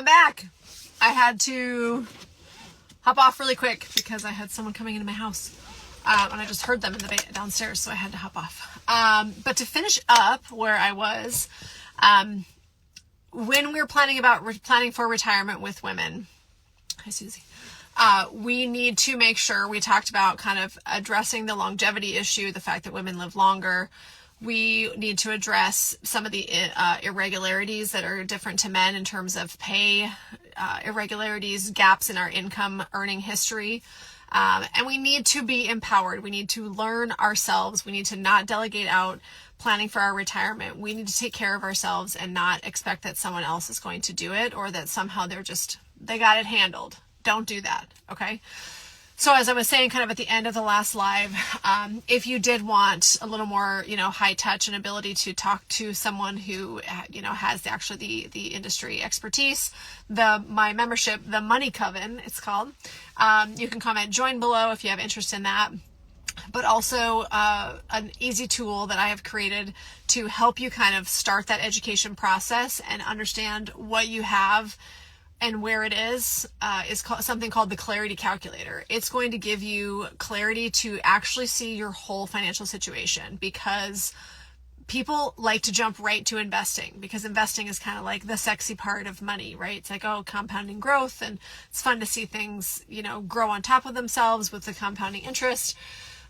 I'm back. I had to hop off really quick because I had someone coming into my house. And I just heard them in the downstairs, so I had to hop off. But to finish up where I was, when we were planning for retirement with women, hi Susie, we need to make sure, we talked about kind of addressing the longevity issue, the fact that women live longer. We need to address some of the irregularities that are different to men in terms of pay, irregularities, gaps in our income earning history. And we need to be empowered. We need to learn ourselves. We need to not delegate out planning for our retirement. We need to take care of ourselves and not expect that someone else is going to do it, or that somehow they got it handled. Don't do that. Okay. So as I was saying kind of at the end of the last live, if you did want a little more, high touch and ability to talk to someone who, has actually the industry expertise, my membership, the Money Coven, it's called, you can comment join below if you have interest in that. But also an easy tool that I have created to help you kind of start that education process and understand what you have and where it is something called the Clarity Calculator. It's going to give you clarity to actually see your whole financial situation, because people like to jump right to investing, because investing is kind of like the sexy part of money, right? It's like, oh, compounding growth, and it's fun to see things, grow on top of themselves with the compounding interest.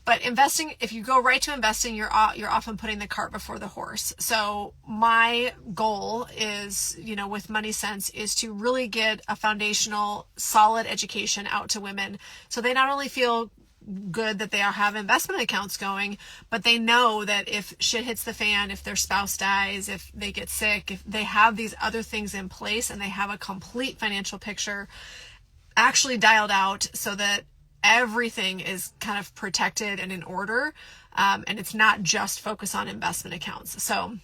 But investing, if you go right to investing, you're often putting the cart before the horse. So my goal is, with Money Sense, is to really get a foundational, solid education out to women, so they not only feel good that they have investment accounts going, but they know that if shit hits the fan, if their spouse dies, if they get sick, if they have these other things in place and they have a complete financial picture actually dialed out, so that everything is kind of protected and in order, and it's not just focus on investment accounts. So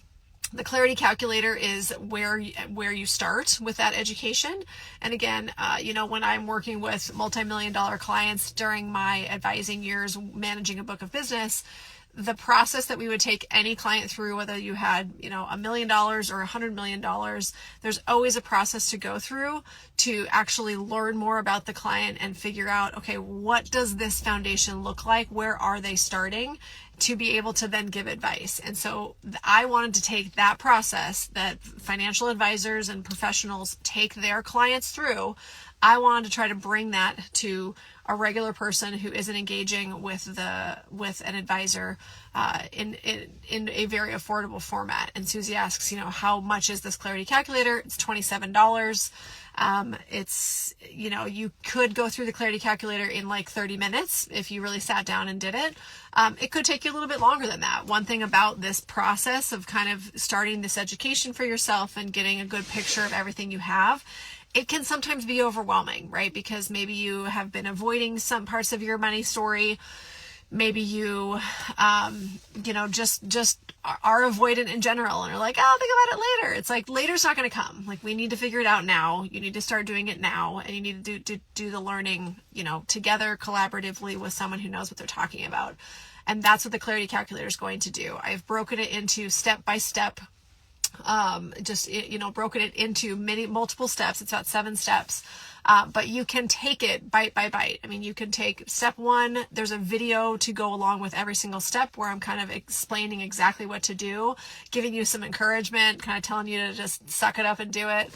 the Clarity Calculator is where you start with that education. And again, when I'm working with multi-million-dollar clients during my advising years, managing a book of business, the process that we would take any client through, whether you had, $1 million or $100 million, there's always a process to go through to actually learn more about the client and figure out, okay, what does this foundation look like? Where are they starting? To be able to then give advice. And so I wanted to take that process that financial advisors and professionals take their clients through. I wanted to try to bring that to a regular person who isn't engaging with an advisor in a very affordable format. And Susie asks, how much is this Clarity Calculator? It's $27. It's, you could go through the Clarity Calculator in like 30 minutes if you really sat down and did it. It could take you a little bit longer than that. One thing about this process of kind of starting this education for yourself and getting a good picture of everything you have, it can sometimes be overwhelming, right? Because maybe you have been avoiding some parts of your money story. Maybe you, just are avoidant in general and are like, oh, I'll think about it later. It's like, later's not going to come. Like, we need to figure it out now. You need to start doing it now, and you need to do the learning, together collaboratively with someone who knows what they're talking about. And that's what the Clarity Calculator is going to do. I've broken it into step-by-step, broken it into multiple steps. It's about 7 steps. But you can take it bite by bite. I mean, you can take step 1. There's a video to go along with every single step where I'm kind of explaining exactly what to do, giving you some encouragement, kind of telling you to just suck it up and do it.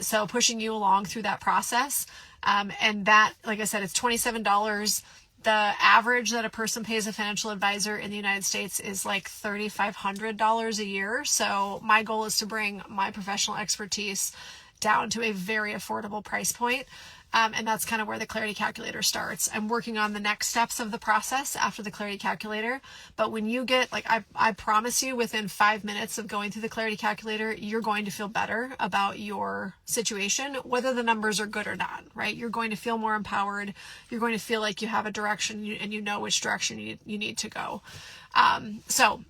So pushing you along through that process. And that, like I said, it's $27. The average that a person pays a financial advisor in the United States is like $3,500 a year. So my goal is to bring my professional expertise down to a very affordable price point. And that's kind of where the Clarity Calculator starts. I'm working on the next steps of the process after the Clarity Calculator. But when you get, I promise you, within 5 minutes of going through the Clarity Calculator, you're going to feel better about your situation, whether the numbers are good or not, right? You're going to feel more empowered. You're going to feel like you have a direction and you know which direction you need to go. So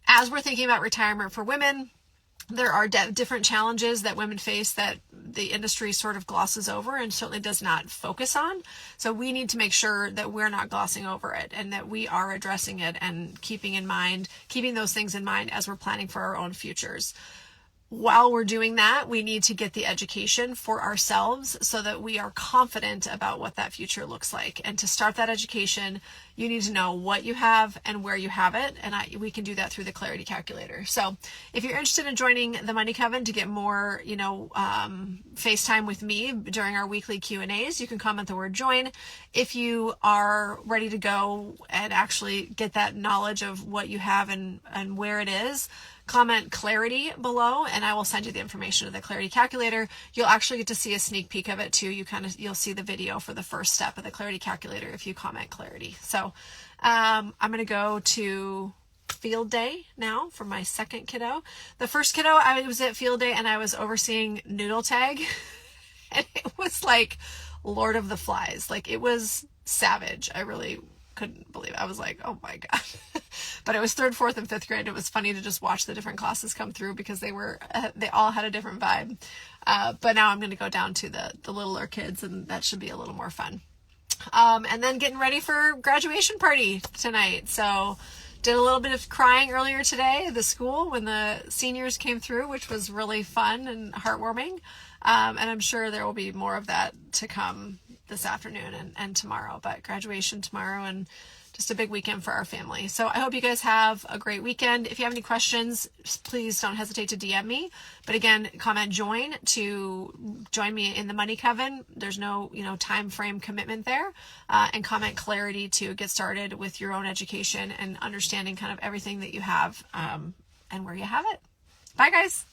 as we're thinking about retirement for women, there are different challenges that women face that the industry sort of glosses over and certainly does not focus on. So we need to make sure that we're not glossing over it and that we are addressing it and keeping those things in mind as we're planning for our own futures. While we're doing that, we need to get the education for ourselves so that we are confident about what that future looks like. And to start that education, you need to know what you have and where you have it. And we can do that through the Clarity Calculator. So if you're interested in joining the Money Coven to get more, FaceTime with me during our weekly Q&As, you can comment the word join. If you are ready to go and actually get that knowledge of what you have and where it is, comment clarity below and I will send you the information of the Clarity Calculator. You'll actually get to see a sneak peek of it too. You'll see the video for the first step of the Clarity Calculator if you comment clarity. So I'm going to go to field day now for my second kiddo. The first kiddo, I was at field day and I was overseeing noodle tag and it was like Lord of the Flies. Like, it was savage. I really couldn't believe it. I was like, oh my God. But it was 3rd, 4th, and 5th grade. It was funny to just watch the different classes come through because they all had a different vibe. But now I'm going to go down to the littler kids, and that should be a little more fun. And then getting ready for graduation party tonight. So did a little bit of crying earlier today at the school when the seniors came through, which was really fun and heartwarming. And I'm sure there will be more of that to come this afternoon and tomorrow, but graduation tomorrow and just a big weekend for our family. So I hope you guys have a great weekend. If you have any questions, please don't hesitate to DM me. But again, comment join to join me in the Money Coven. There's no, time frame commitment there. And comment clarity to get started with your own education and understanding kind of everything that you have and where you have it. Bye, guys.